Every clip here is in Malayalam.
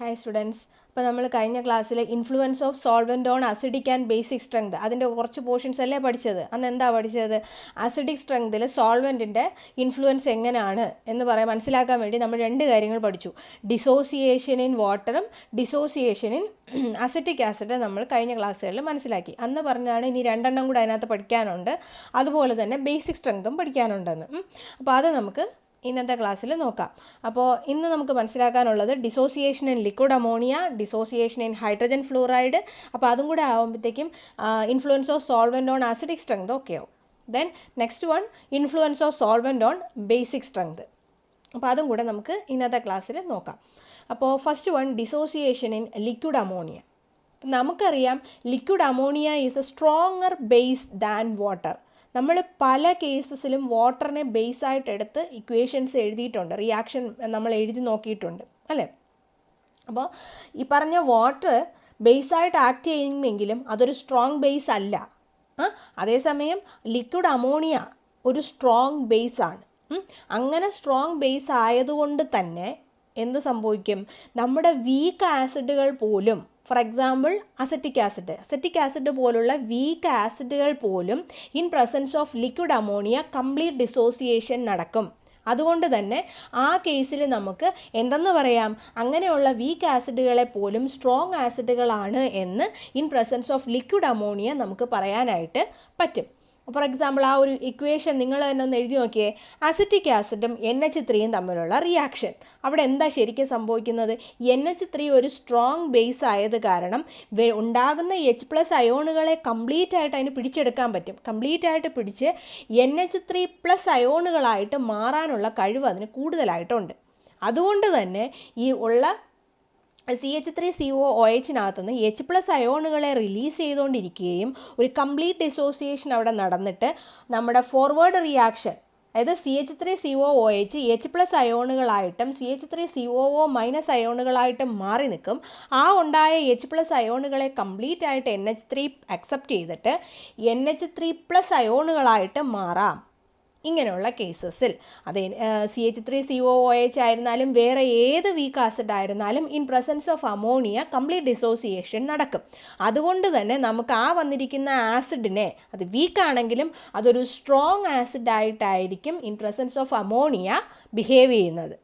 Hi students. അപ്പോൾ നമ്മൾ കഴിഞ്ഞ ക്ലാസ്സിൽ influence of solvent on acidic and basic strength അതിൻ്റെ കുറച്ച് പോർഷൻസ് അല്ലേ പഠിച്ചത്. അന്ന് എന്താ പഠിച്ചത്? അസിഡിക് സ്ട്രെങ്തിൽ സോൾവെൻറ്റിൻ്റെ ഇൻഫ്ലുവൻസ് എങ്ങനെയാണ് എന്ന് മനസ്സിലാക്കാൻ വേണ്ടി നമ്മൾ രണ്ട് കാര്യങ്ങൾ പഠിച്ചു. ഡിസോസിയേഷൻ ഇൻ വാട്ടറും ഡിസോസിയേഷൻ ഇൻ അസിറ്റിക് ആസിഡ് നമ്മൾ കഴിഞ്ഞ ക്ലാസ്സുകളിൽ മനസ്സിലാക്കി. അന്ന് പറഞ്ഞാണ് ഇനി രണ്ടെണ്ണം കൂടെ അതിനകത്ത് പഠിക്കാനുണ്ട്, അതുപോലെ തന്നെ ബേസിക് സ്ട്രെങ്തും പഠിക്കാനുണ്ടെന്ന്. അപ്പോൾ അത് നമുക്ക് ഇന്നത്തെ ക്ലാസ്സിൽ നോക്കാം. അപ്പോൾ ഇന്ന് നമുക്ക് മനസ്സിലാക്കാനുള്ളത് dissociation in liquid ammonia, dissociation in hydrogen fluoride. അപ്പോൾ അതും കൂടെ ആകുമ്പോഴത്തേക്കും influence of solvent on acidic strength ഒക്കെ ആവും. Then next one influence of solvent on basic strength. അപ്പോൾ അതും കൂടെ നമുക്ക് ഇന്നത്തെ ക്ലാസ്സിൽ നോക്കാം. അപ്പോൾ first one dissociation in liquid ammonia. നമുക്കറിയാം liquid ammonia is a stronger base than water. നമ്മൾ പല കേസസിലും വാട്ടറിനെ ബേസായിട്ട് എടുത്ത് ഇക്വേഷൻസ് എഴുതിയിട്ടുണ്ട്, റിയാക്ഷൻ നമ്മൾ എഴുതി നോക്കിയിട്ടുണ്ട് അല്ലേ. അപ്പോൾ ഈ പറഞ്ഞ വാട്ടർ ബേസായിട്ട് ആക്ട് ചെയ്യുമെങ്കിലും അതൊരു സ്ട്രോങ് ബേസ് അല്ല. അതേസമയം ലിക്വിഡ് അമോണിയ ഒരു സ്ട്രോങ് ബേസാണ്. അങ്ങനെ സ്ട്രോങ് ബേസ് ആയതുകൊണ്ട് തന്നെ എന്ത് സംഭവിക്കും? നമ്മുടെ വീക്ക് ആസിഡുകൾ പോലും, ഫോർ എക്സാമ്പിൾ അസറ്റിക് ആസിഡ് പോലുള്ള വീക്ക് ആസിഡുകൾ പോലും in presence of liquid ammonia complete dissociation നടക്കും. അതുകൊണ്ട് തന്നെ ആ കേസിൽ നമുക്ക് എന്തെന്ന് പറയാം? അങ്ങനെയുള്ള വീക്ക് ആസിഡുകളെ പോലും സ്ട്രോങ് ആസിഡുകളാണ് എന്ന് in presence of liquid ammonia നമുക്ക് പറയാനായിട്ട് പറ്റും. ഫോർ എക്സാമ്പിൾ ആ ഒരു ഇക്വേഷൻ നിങ്ങൾ തന്നെ ഒന്ന് എഴുതി നോക്കിയേ. അസിറ്റിക് ആസിഡും NH3യും തമ്മിലുള്ള റിയാക്ഷൻ. അവിടെ എന്താ ശരിക്കും സംഭവിക്കുന്നത്? NH3 ഒരു സ്ട്രോങ് ബേസ് ആയത് കാരണം ഉണ്ടാകുന്ന H+ അയോണുകളെ കംപ്ലീറ്റ് ആയിട്ട് അതിന് പിടിച്ചെടുക്കാൻ പറ്റും. കംപ്ലീറ്റ് ആയിട്ട് പിടിച്ച് NH3+ അയോണുകളായിട്ട് മാറാനുള്ള കഴിവ് അതിന് കൂടുതലായിട്ടുണ്ട്. അതുകൊണ്ട് തന്നെ ഈ ഉള്ള CH3COOH H+ അയോണുകളെ റിലീസ് ചെയ്തുകൊണ്ടിരിക്കുകയും ഒരു കംപ്ലീറ്റ് ഡിസോസിയേഷൻ അവിടെ നടന്നിട്ട് നമ്മുടെ ഫോർവേഡ് റിയാക്ഷൻ, അതായത് CH3COOH H+ അയോണുകളായിട്ടും CH3COO- അയോണുകളായിട്ടും മാറി നിൽക്കും. ആ ഉണ്ടായ H+ അയോണുകളെ കംപ്ലീറ്റ് ആയിട്ട് NH3 അക്സെപ്റ്റ് ചെയ്തിട്ട് NH3+ അയോണുകളായിട്ട് മാറാം. ഇങ്ങനെയുള്ള കേസസിൽ അത് CH3COOH ആയിരുന്നാലും വേറെ ഏത് വീക്ക് ആസിഡ് ആയിരുന്നാലും in presence of ammonia complete dissociation നടക്കും. അതുകൊണ്ട് തന്നെ നമുക്ക് ആ വന്നിരിക്കുന്ന ആസിഡിനെ, അത് വീക്കാണെങ്കിലും അതൊരു സ്ട്രോങ് ആസിഡ് ആയിട്ടായിരിക്കും in presence of ammonia behave ചെയ്യുന്നത്.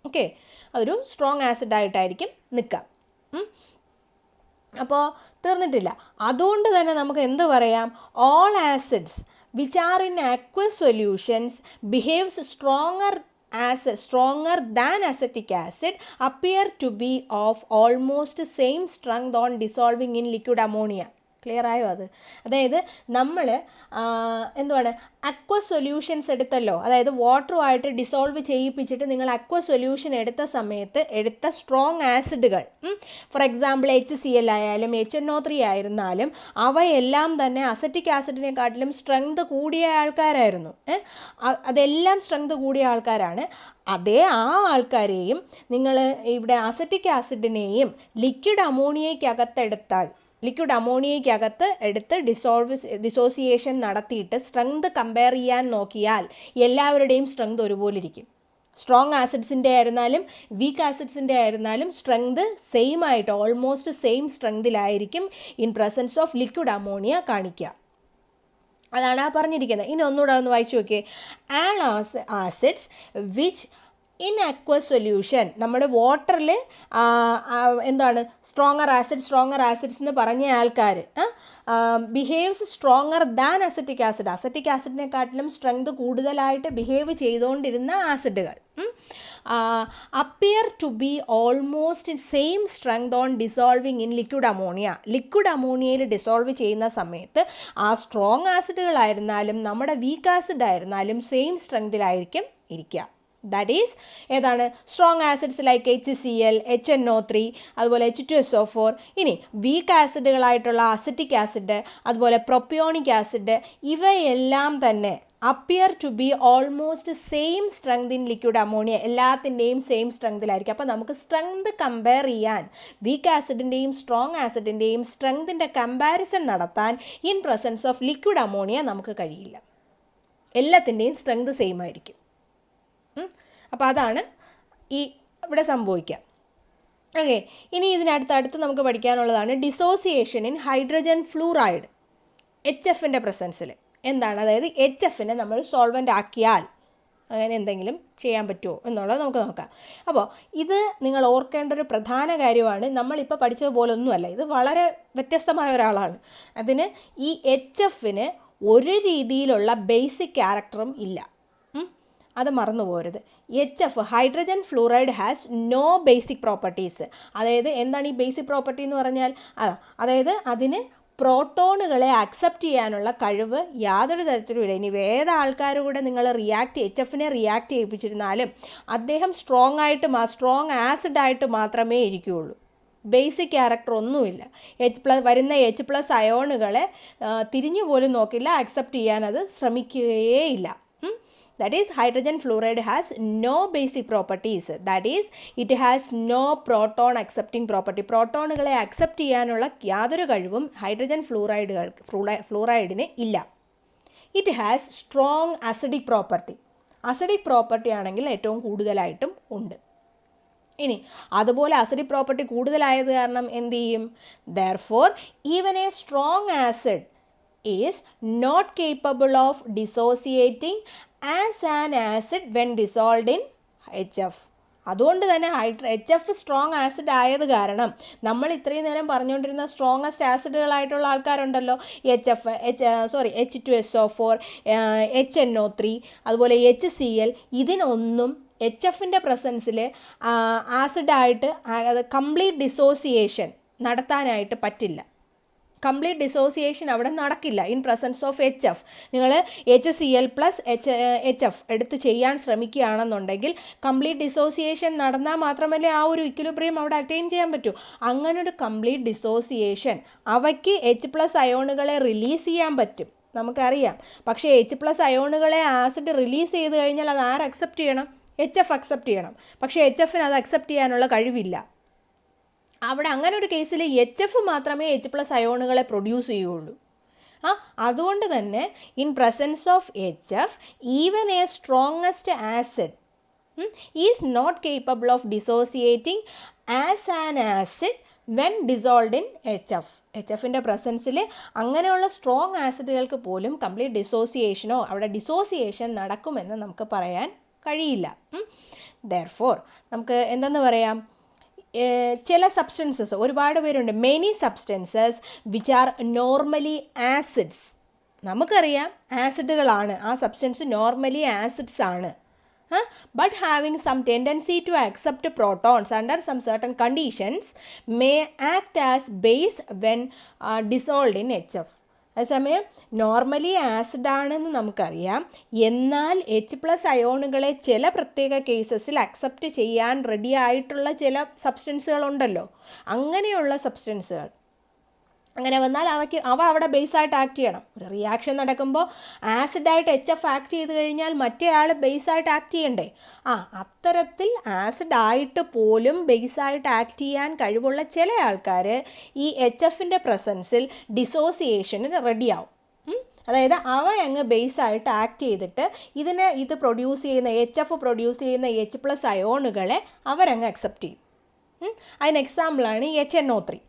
ഓക്കെ, അതൊരു സ്ട്രോങ് ആസിഡ് ആയിട്ടായിരിക്കും നിൽക്കുക. അപ്പോൾ തീർന്നിട്ടില്ല. അതുകൊണ്ട് തന്നെ നമുക്ക് എന്ത് പറയാം? All acids which are in aqueous solutions behaves stronger than acetic acid appear to be of almost same strength on dissolving in liquid ammonia. Clear ആയോ? അതായത് നമ്മൾ എന്തുവാണ്, അക്വസ് സൊല്യൂഷൻസ് എടുത്തല്ലോ, അതായത് വാട്ടറുമായിട്ട് ഡിസോൾവ് ചെയ്യിപ്പിച്ചിട്ട് നിങ്ങൾ അക്വസ് സൊല്യൂഷൻ എടുത്ത സമയത്ത് എടുത്ത സ്ട്രോങ് ആസിഡുകൾ, ഫോർ എക്സാമ്പിൾ HCl ആയാലും HNO3 ആയിരുന്നാലും അവയെല്ലാം തന്നെ അസറ്റിക് ആസിഡിനെക്കാട്ടിലും സ്ട്രെങ്ത് കൂടിയ ആൾക്കാരായിരുന്നു. അതെല്ലാം സ്ട്രെങ്ത് കൂടിയ ആൾക്കാരാണ്. അതേ ആ ആൾക്കാരെയും നിങ്ങൾ ഇവിടെ അസറ്റിക് ആസിഡിനെയും ലിക്വിഡ് അമോണിയയ്ക്കകത്ത് എടുത്ത് ഡിസോസിയേഷൻ നടത്തിയിട്ട് സ്ട്രെങ്ത് കമ്പയർ ചെയ്യാൻ നോക്കിയാൽ എല്ലാവരുടെയും സ്ട്രെങ്ത് ഒരുപോലെ ഇരിക്കും. സ്ട്രോങ് ആസിഡ്സിൻ്റെ ആയിരുന്നാലും വീക്ക് ആസിഡ്സിൻ്റെ ആയിരുന്നാലും സ്ട്രെങ്ത് സെയിം ആയിട്ട് ഓൾമോസ്റ്റ് സെയിം സ്ട്രെങ്തിലായിരിക്കും in presence of liquid ammonia കാണിക്കുക. അതാണ് ആ പറഞ്ഞിരിക്കുന്നത്. ഇനി ഒന്നുകൂടെ ഒന്ന് വായിച്ചു നോക്കിയേ. All acids which in aqueous solution, നമ്മുടെ വാട്ടറിൽ എന്താണ് സ്ട്രോങ്ങർ ആസിഡ്സ് എന്ന് പറഞ്ഞ ആൾക്കാർ ബിഹേവ്സ് സ്ട്രോങ്ങർ ദാൻ അസറ്റിക് ആസിഡിനെക്കാട്ടിലും സ്ട്രെങ്ത് കൂടുതലായിട്ട് ബിഹേവ് ചെയ്തുകൊണ്ടിരുന്ന ആസിഡുകൾ appear to be almost same strength on dissolving in liquid അമോണിയയിൽ ഡിസോൾവ് ചെയ്യുന്ന സമയത്ത് ആ സ്ട്രോങ് ആസിഡുകളായിരുന്നാലും നമ്മുടെ വീക്ക് ആസിഡ് ആയിരുന്നാലും സെയിം സ്ട്രെങ്തിലായിരിക്കും ഇരിക്കുക. ദാറ്റ് ഈസ് ഏതാണ്? Strong acids like HCl, HNO3, അതുപോലെ H2SO4. ഇനി വീക്ക് ആസിഡുകളായിട്ടുള്ള അസറ്റിക് ആസിഡ്, അതുപോലെ പ്രൊപ്പിയോണിക് ആസിഡ്, ഇവയെല്ലാം തന്നെ appear to be almost same strength in liquid ammonia, എല്ലാത്തിൻ്റെയും സെയിം സ്ട്രെങ്തിലായിരിക്കും. അപ്പോൾ നമുക്ക് സ്ട്രെങ്ത് കമ്പയർ ചെയ്യാൻ, വീക്ക് ആസിഡിൻ്റെയും സ്ട്രോങ് ആസിഡിൻ്റെയും സ്ട്രെങ്തിൻ്റെ കമ്പാരിസൺ നടത്താൻ in presence of liquid ammonia നമുക്ക് കഴിയില്ല. എല്ലാത്തിൻ്റെയും സ്ട്രെങ്ത് സെയിം ആയിരിക്കും. അപ്പോൾ അതാണ് ഈ ഇവിടെ സംഭവിക്കുക. ഓക്കെ, ഇനി ഇതിനടുത്തടുത്ത് നമുക്ക് പഠിക്കാനുള്ളതാണ് ഡിസോസിയേഷൻ ഇൻ ഹൈഡ്രജൻ ഫ്ലൂറൈഡ്. HFൻ്റെ പ്രസൻസിൽ എന്താണ്, അതായത് HFനെ നമ്മൾ സോൾവൻ്റ് ആക്കിയാൽ അങ്ങനെ എന്തെങ്കിലും ചെയ്യാൻ പറ്റുമോ എന്നുള്ളത് നമുക്ക് നോക്കാം. അപ്പോൾ ഇത് നിങ്ങൾ ഓർക്കേണ്ട ഒരു പ്രധാന കാര്യമാണ്. നമ്മളിപ്പോൾ പഠിച്ചതുപോലൊന്നുമല്ല, ഇത് വളരെ വ്യത്യസ്തമായ ഒരാളാണ്. അതിന് ഈ HFന് ഒരു രീതിയിലുള്ള ബേസിക് ക്യാരക്ടറും ഇല്ല, അത് മറന്നു പോകരുത്. HF hydrogen fluoride has no basic properties. അതായത് എന്താണ് ഈ ബേസിക് പ്രോപ്പർട്ടി എന്ന് പറഞ്ഞാൽ? അതായത് അതിന് പ്രോട്ടോണുകളെ അക്സെപ്റ്റ് ചെയ്യാനുള്ള കഴിവ് യാതൊരു തരത്തിലും ഇല്ല. ഇനി ഏത് ആൾക്കാരും നിങ്ങൾ HFനെ റിയാക്ട് ചെയ്യിപ്പിച്ചിരുന്നാലും അദ്ദേഹം സ്ട്രോങ് ആസിഡായിട്ട് മാത്രമേ ഇരിക്കുകയുള്ളൂ. ബേസിക് ക്യാരക്ടർ ഒന്നുമില്ല. വരുന്ന H+ അയോണുകളെ തിരിഞ്ഞു പോലും നോക്കില്ല, അക്സെപ്റ്റ് ചെയ്യാൻ അത് ശ്രമിക്കുകയേയില്ല. That is, hydrogen fluoride has no basic properties. That is, it has no proton accepting property. പ്രോട്ടോണുകളെ അക്സെപ്റ്റ് ചെയ്യാനുള്ള യാതൊരു കഴിവും ഹൈഡ്രജൻ ഫ്ലൂറൈഡിന് ഇല്ല. It has strong acidic property. Acidic property ആണെങ്കിൽ ഏറ്റവും കൂടുതലായിട്ടും ഉണ്ട്. ഇനി അതുപോലെ അസിഡിക് പ്രോപ്പർട്ടി കൂടുതലായത് കാരണം എന്ത് ചെയ്യും? Therefore, even a strong acid is not capable of dissociating as an acid when dissolved in HF. അതുകൊണ്ട് തന്നെ HF സ്ട്രോങ് ആസിഡ് ആയത് കാരണം നമ്മൾ ഇത്രയും നേരം പറഞ്ഞുകൊണ്ടിരുന്ന സ്ട്രോങ്ങസ്റ്റ് ആസിഡുകളായിട്ടുള്ള ആൾക്കാരുണ്ടല്ലോ, H2SO4, HNO3, അതുപോലെ HCl, ഇതിനൊന്നും HFൻ്റെ പ്രസൻസിൽ ആസിഡായിട്ട് അത് കംപ്ലീറ്റ് ഡിസോസിയേഷൻ നടത്താനായിട്ട് പറ്റില്ല. കംപ്ലീറ്റ് ഡിസോസിയേഷൻ അവിടെ നടക്കില്ല ഇൻ പ്രസൻസ് ഓഫ് HF. നിങ്ങൾ HCl + HF എടുത്ത് ചെയ്യാൻ ശ്രമിക്കുകയാണെന്നുണ്ടെങ്കിൽ കംപ്ലീറ്റ് ഡിസോസിയേഷൻ നടന്നാൽ മാത്രമല്ലേ ആ ഒരു ഇക്വിലിബ്രിയം അവിടെ അറ്റൈൻ ചെയ്യാൻ പറ്റൂ. അങ്ങനൊരു കംപ്ലീറ്റ് ഡിസോസിയേഷൻ അവയ്ക്ക് H+ അയോണുകളെ റിലീസ് ചെയ്യാൻ പറ്റും, നമുക്കറിയാം. പക്ഷേ H+ അയോണുകളെ ആസിഡ് റിലീസ് ചെയ്ത് കഴിഞ്ഞാൽ അത് ആര് അക്സെപ്റ്റ് ചെയ്യണം? HF അക്സെപ്റ്റ് ചെയ്യണം. പക്ഷേ HFന് അത് അക്സെപ്റ്റ് ചെയ്യാനുള്ള കഴിവില്ല. അവിടെ അങ്ങനെ ഒരു കേസിൽ HF മാത്രമേ H+ അയോണുകളെ പ്രൊഡ്യൂസ് ചെയ്യുള്ളൂ. അതുകൊണ്ട് തന്നെ in presence of HF even a strongest acid is not capable of dissociating as an acid when dissolved in HF. HFൻ്റെ പ്രസൻസിൽ അങ്ങനെയുള്ള സ്ട്രോങ് ആസിഡുകൾക്ക് പോലും കംപ്ലീറ്റ് ഡിസോസിയേഷനോ അവിടെ ഡിസോസിയേഷൻ നടക്കുമെന്ന് നമുക്ക് പറയാൻ കഴിയില്ല. Therefore, നമുക്ക് എന്തെന്ന് പറയാം, ചില സബ്സ്റ്റൻസസ്, ഒരുപാട് പേരുണ്ട്, many substances which are normally acids. നമുക്കറിയാം ആസിഡുകളാണ്, ആ സബ്സ്റ്റൻസ് നോർമലി ആസിഡ്സ് ആണ്. But having some tendency to accept protons under some certain conditions may act as base when dissolved in HF. അതേസമയം നോർമലി ആസിഡാണെന്ന് നമുക്കറിയാം, എന്നാൽ H+ അയോണുകളെ ചില പ്രത്യേക കേസസിൽ അക്സെപ്റ്റ് ചെയ്യാൻ റെഡി ആയിട്ടുള്ള ചില സബ്സ്റ്റൻസുകളുണ്ടല്ലോ, അങ്ങനെയുള്ള സബ്സ്റ്റൻസുകൾ അങ്ങനെ വന്നാൽ അവ അവിടെ ബേസായിട്ട് ആക്ട് ചെയ്യണം. ഒരു റിയാക്ഷൻ നടക്കുമ്പോൾ ആസിഡായിട്ട് HF ആക്ട് ചെയ്ത് കഴിഞ്ഞാൽ മറ്റേ ആൾ ബേസായിട്ട് ആക്ട് ചെയ്യണ്ടേ? അത്തരത്തിൽ ആസിഡായിട്ട് പോലും ബേസായിട്ട് ആക്ട് ചെയ്യാൻ കഴിവുള്ള ചില ആൾക്കാർ ഈ HFൻ്റെ പ്രസൻസിൽ ഡിസോസിയേഷന് റെഡിയാവും. അതായത് അവ അങ്ങ് ബേസായിട്ട് ആക്ട് ചെയ്തിട്ട് ഇത് പ്രൊഡ്യൂസ് ചെയ്യുന്ന HF പ്രൊഡ്യൂസ് ചെയ്യുന്ന H+ അയോണുകളെ അവരങ്ങ് അക്സെപ്റ്റ് ചെയ്യും. അതിന് എക്സാമ്പിളാണ് HNO3.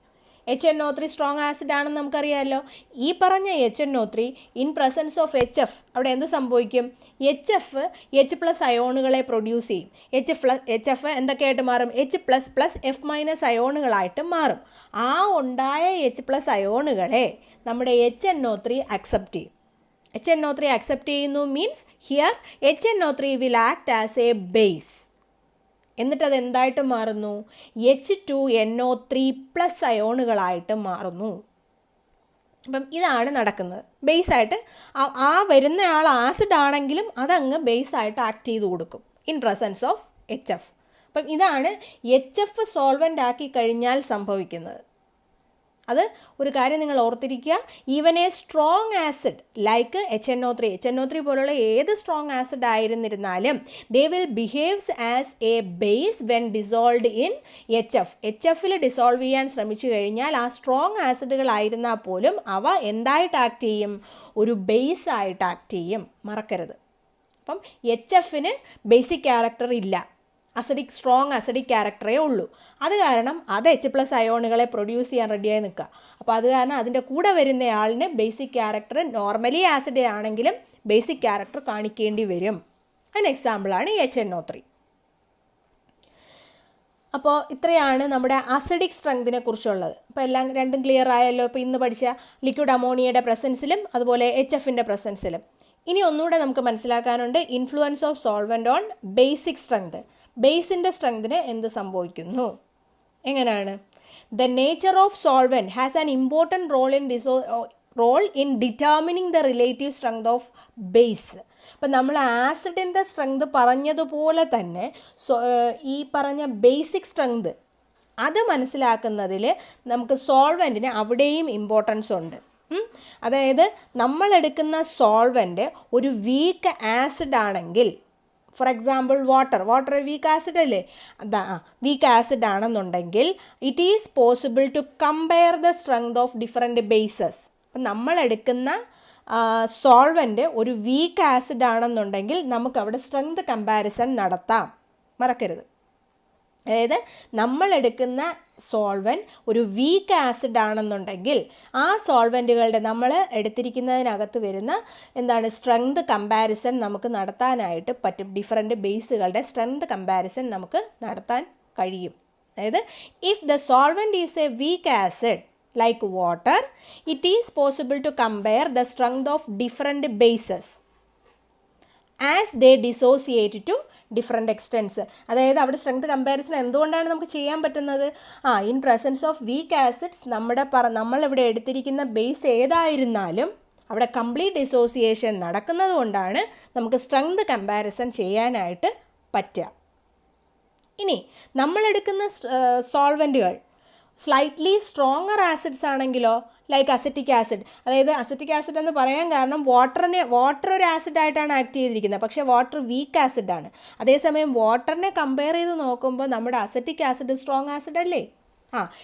HNO3 സ്ട്രോങ് ആസിഡ് ആണെന്ന് നമുക്കറിയാമല്ലോ. ഈ പറഞ്ഞ HNO3 in presence of HF അവിടെ എന്ത് സംഭവിക്കും? HF H+ അയോണുകളെ പ്രൊഡ്യൂസ് ചെയ്യും. HF എന്തൊക്കെയായിട്ട് മാറും? H++F- അയോണുകളായിട്ട് മാറും. ആ ഉണ്ടായ H+ അയോണുകളെ നമ്മുടെ HNO3 അക്സെപ്റ്റ് ചെയ്യും. HNO3 അക്സെപ്റ്റ് ചെയ്യുന്നു means here HNO3 will act as a base. എന്നിട്ടത് എന്തായിട്ട് മാറുന്നു? H2NO3+ അയോണുകളായിട്ട് മാറുന്നു. അപ്പം ഇതാണ് നടക്കുന്നത്. ബേസായിട്ട് ആ വരുന്ന ആൾ ആസിഡ് ആണെങ്കിലും അതങ്ങ് ബേസായിട്ട് ആക്ട് ചെയ്ത് കൊടുക്കും ഇൻ പ്രസൻസ് ഓഫ് HF. അപ്പം ഇതാണ് HF സോൾവൻ്റ് ആക്കി കഴിഞ്ഞാൽ സംഭവിക്കുന്നത്. അത് ഒരു കാര്യം നിങ്ങൾ ഓർത്തിരിക്കുക. Even a strong acid like HNO3 പോലുള്ള ഏത് സ്ട്രോങ് ആസിഡ് ആയിരുന്നിരുന്നാലും they will behaves as a base when dissolved in HF. HFൽ ഡിസോൾവ് ചെയ്യാൻ ശ്രമിച്ചു കഴിഞ്ഞാൽ ആ സ്ട്രോങ് ആസിഡുകളായിരുന്നാൽ പോലും അവ എന്തായിട്ട് ആക്ട് ചെയ്യും? ഒരു ബേസ് ആയിട്ട് ആക്ട് ചെയ്യും, മറക്കരുത്. അപ്പം HFന് ബേസിക് ക്യാരക്ടർ ഇല്ല. സ്ട്രോങ് അസിഡിക് ക്യാരക്ടറേ ഉള്ളൂ. അത് കാരണം അത് H+ അയോണുകളെ പ്രൊഡ്യൂസ് ചെയ്യാൻ റെഡിയായി നിൽക്കുക. അപ്പോൾ അത് കാരണം അതിൻ്റെ കൂടെ വരുന്ന ആളിന് ബേസിക് ക്യാരക്ടർ നോർമലി ആസിഡ് ആണെങ്കിലും ബേസിക് ക്യാരക്ടർ കാണിക്കേണ്ടി വരും. അതിന് എക്സാമ്പിളാണ് HNO3. അപ്പോൾ ഇത്രയാണ് നമ്മുടെ അസിഡിക് സ്ട്രെങ്തിനെ കുറിച്ചുള്ളത്. അപ്പോൾ എല്ലാം രണ്ടും ക്ലിയർ ആയല്ലോ. ഇപ്പോൾ ഇന്ന് പഠിച്ച ലിക്വിഡ് അമോണിയയുടെ പ്രസൻസിലും അതുപോലെ HFൻ്റെ പ്രസൻസിലും. ഇനി ഒന്നുകൂടെ നമുക്ക് മനസ്സിലാക്കാനുണ്ട് influence of solvent on basic strength. ബേസിൻ്റെ സ്ട്രെങ്തിന് എന്ത് സംഭവിക്കുന്നു, എങ്ങനെയാണ്? The nature of solvent has an important role in determining the relative strength of base. അപ്പം നമ്മൾ ആസിഡിൻ്റെ സ്ട്രെങ്ത് പറഞ്ഞതുപോലെ തന്നെ ഈ പറഞ്ഞ ബേസിക് സ്ട്രെങ്ത് അത് മനസ്സിലാക്കുന്നതിൽ നമുക്ക് സോൾവെൻറ്റിന് അവിടെയും ഇമ്പോർട്ടൻസ് ഉണ്ട്. അതായത് നമ്മളെടുക്കുന്ന സോൾവെൻറ്റ് ഒരു വീക്ക് ആസിഡ് ആണെങ്കിൽ, for example water weak acid അല്ലേ, വീക്ക് ആസിഡ് ആണെന്നുണ്ടെങ്കിൽ it is possible to compare the strength of different bases. അപ്പം നമ്മളെടുക്കുന്ന സോൾവെൻറ്റ് ഒരു വീക്ക് ആസിഡ് ആണെന്നുണ്ടെങ്കിൽ നമുക്കവിടെ സ്ട്രെങ്ത് കമ്പാരിസൺ നടത്താം, മറക്കരുത്. അതായത് നമ്മളെടുക്കുന്ന സോൾവെൻറ്റ് ഒരു വീക്ക് ആസിഡ് ആണെന്നുണ്ടെങ്കിൽ ആ സോൾവെൻറ്റുകളുടെ നമ്മൾ എടുത്തിരിക്കുന്നതിനകത്ത് വരുന്ന സ്ട്രെങ്ത് കമ്പാരിസൺ നമുക്ക് നടത്താനായിട്ട് പറ്റും. ഡിഫറെൻറ്റ് ബേസുകളുടെ സ്ട്രെങ്ത് കമ്പാരിസൺ നമുക്ക് നടത്താൻ കഴിയും. അതായത് if the solvent is A weak acid like water, it is possible to compare the strength of different bases as they dissociate to different extents. അതായത് അവിടെ സ്ട്രെങ്ത് കമ്പാരിസൺ എന്തുകൊണ്ടാണ് നമുക്ക് ചെയ്യാൻ പറ്റുന്നത്? In presence of weak acids നമ്മളിവിടെ എടുത്തിരിക്കുന്ന ബേസ് ഏതായിരുന്നാലും അവിടെ കംപ്ലീറ്റ് ഡിസോസിയേഷൻ നടക്കുന്നത് കൊണ്ടാണ് നമുക്ക് സ്ട്രെങ്ത് കമ്പാരിസൺ ചെയ്യാനായിട്ട് പറ്റുക. ഇനി നമ്മളെടുക്കുന്ന സോൾവെൻറ്റുകൾ സ്ലൈറ്റ്ലി സ്ട്രോങ്ങർ ആസിഡ്സ് ആണെങ്കിലോ, ലൈക്ക് അസറ്റിക് ആസിഡ്. അതായത് അസറ്റിക് ആസിഡ് എന്ന് പറയാൻ കാരണം വാട്ടർ ഒരു ആസിഡായിട്ടാണ് ആക്ട് ചെയ്തിരിക്കുന്നത്, പക്ഷേ വാട്ടർ വീക്ക് ആസിഡാണ്. അതേസമയം വാട്ടറിനെ കമ്പയർ ചെയ്ത് നോക്കുമ്പോൾ നമ്മുടെ അസറ്റിക് ആസിഡ് സ്ട്രോങ് ആസിഡ് അല്ലേ?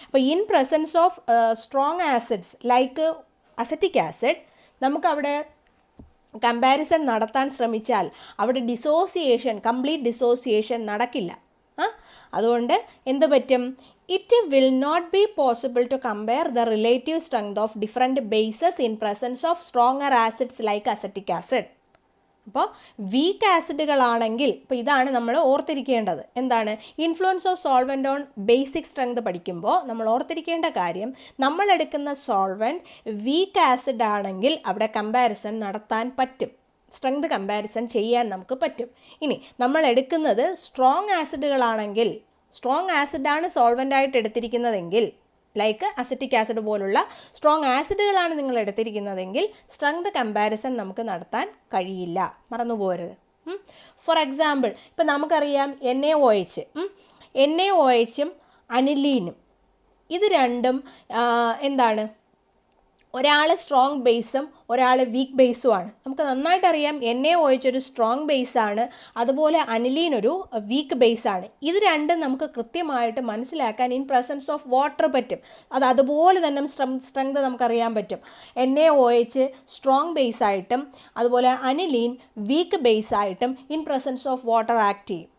അപ്പോൾ in presence of strong acids like acetic acid നമുക്കവിടെ കമ്പാരിസൺ നടത്താൻ ശ്രമിച്ചാൽ അവിടെ കംപ്ലീറ്റ് ഡിസോസിയേഷൻ നടക്കില്ല. അതുകൊണ്ട് എന്ത് പറ്റും? It will not be possible to compare the relative strength of different bases in presence of stronger acids like acetic acid. അപ്പോൾ വീക്ക് ആസിഡുകളാണെങ്കിൽ, ഇപ്പോൾ ഇതാണ് നമ്മൾ ഓർത്തിരിക്കേണ്ടത്. Influence of solvent on basic strength പഠിക്കുമ്പോൾ നമ്മൾ ഓർത്തിരിക്കേണ്ട കാര്യം, നമ്മളെടുക്കുന്ന സോൾവെൻറ്റ് വീക്ക് ആസിഡ് ആണെങ്കിൽ അവിടെ കമ്പാരിസൺ നടത്താൻ പറ്റും, സ്ട്രെങ്ത് കമ്പാരിസൺ ചെയ്യാൻ നമുക്ക് പറ്റും. ഇനി നമ്മൾ എടുക്കുന്നത് സ്ട്രോങ് ആസിഡുകളാണെങ്കിൽ, സ്ട്രോങ് ആസിഡാണ് സോൾവെൻ്റായിട്ട് എടുത്തിരിക്കുന്നതെങ്കിൽ, ലൈക്ക് അസറ്റിക് ആസിഡ് പോലുള്ള സ്ട്രോങ് ആസിഡുകളാണ് നിങ്ങൾ എടുത്തിരിക്കുന്നതെങ്കിൽ സ്ട്രെങ്ത് കമ്പാരിസൺ നമുക്ക് നടത്താൻ കഴിയില്ല, മറന്നുപോകരുത്. ഫോർ എക്സാമ്പിൾ ഇപ്പം നമുക്കറിയാം NaOH അനിലീനും ഇത് രണ്ടും ഒരാൾ സ്ട്രോങ് ബേസും ഒരാൾ വീക്ക് ബേസുമാണ്. നമുക്ക് നന്നായിട്ടറിയാം NaOH ഒരു സ്ട്രോങ് ബേസാണ്, അതുപോലെ അനിലീൻ ഒരു വീക്ക് ബേസാണ്. ഇത് രണ്ടും നമുക്ക് കൃത്യമായിട്ട് മനസ്സിലാക്കാൻ ഇൻ പ്രസൻസ് ഓഫ് വാട്ടർ പറ്റും. അതുപോലെ തന്നെ സ്ട്രെങ്ത് നമുക്കറിയാൻ പറ്റും. NaOH സ്ട്രോങ് ബേസായിട്ടും അതുപോലെ അനിലീൻ വീക്ക് ബേസായിട്ടും in presence of water act ചെയ്യും.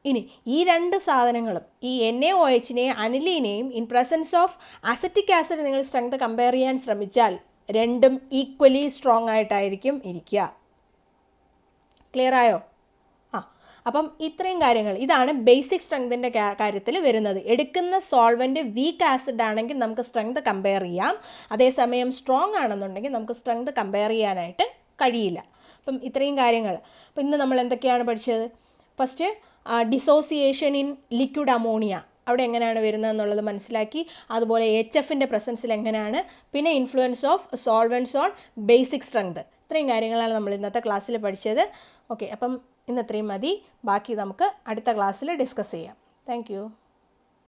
ഇനി ഈ രണ്ട് സാധനങ്ങളും, ഈ NaOHനെയും അനിലീനെയും in presence of acetic acid നിങ്ങൾ സ്ട്രെങ്ത് കമ്പയർ ചെയ്യാൻ ശ്രമിച്ചാൽ രണ്ടും ഈക്വലി സ്ട്രോങ് ആയിട്ടായിരിക്കും ഇരിക്കുക. ക്ലിയർ ആയോ? അപ്പം ഇത്രയും കാര്യങ്ങൾ, ഇതാണ് ബേസിക് സ്ട്രെങ്തിൻ്റെ കാര്യത്തിൽ വരുന്നത്. എടുക്കുന്ന സോൾവെൻറ്റ് വീക്ക് ആസിഡ് ആണെങ്കിൽ നമുക്ക് സ്ട്രെങ്ത് കമ്പയർ ചെയ്യാം, അതേസമയം സ്ട്രോങ് ആണെന്നുണ്ടെങ്കിൽ നമുക്ക് സ്ട്രെങ്ത് കമ്പയർ ചെയ്യാനായിട്ട് കഴിയില്ല. അപ്പം ഇത്രയും കാര്യങ്ങൾ. അപ്പം ഇന്ന് നമ്മൾ എന്തൊക്കെയാണ് പഠിച്ചത്? First dissociation in liquid ammonia അവിടെ എങ്ങനെയാണ് വരുന്നത് എന്നുള്ളത് മനസ്സിലാക്കി, അതുപോലെ HFൻ്റെ പ്രസൻസിൽ എങ്ങനെയാണ്, പിന്നെ influence of solvents on basic strength. ഇത്രയും കാര്യങ്ങളാണ് നമ്മൾ ഇന്നത്തെ ക്ലാസ്സിൽ പഠിച്ചത്. ഓക്കെ, അപ്പം ഇന്ന് ഇത്രയും മതി. ബാക്കി നമുക്ക് അടുത്ത ക്ലാസ്സിൽ ഡിസ്കസ് ചെയ്യാം. താങ്ക്